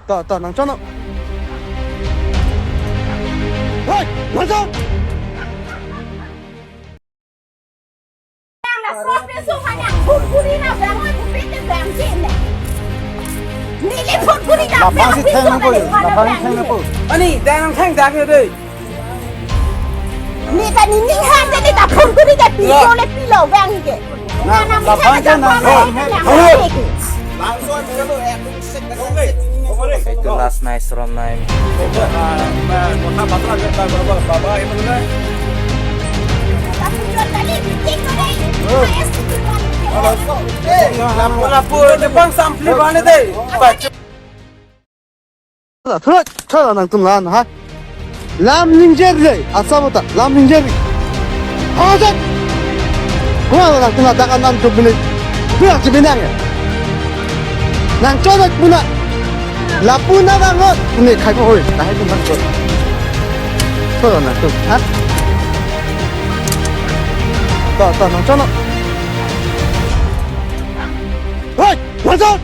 到能找到。喂，马上！ Là số số mà nhà phun cú đi nào về ngoài cũng biết cái vàng trên này. Nị lên phun cú đi nào về 나방시 biết số 태는 mà 거예요. để ngoài nó 나방시 vàng 태는 gì. 거. 아니 내랑 생각해야 돼. Nị ta nị ninh han ra đi ta phun cú đi ta pi vô lên pi lẩu vàng gì kì. Nhà nào mình thấy là qua đây cái nhà ngoài này kì. Itu last night from night. Ta phun cho ta đi chích vào đây. Mày sẽ phun vào đây. Lapu depan sampli bane deh. 들어 쳐라 낭좀 난 하. 람닝제리 아싸부터 람닝제리. 아자. 그만 낭좀 나다가 난좀 비네. 그냥 집이냐게. 난 쪼다 뿌나. 라뿌나가 뭐 근데 갈고 홀. 나 해좀 받고. 쳐라 낭좀 하. 나 낭쩌나. 어이! 완전!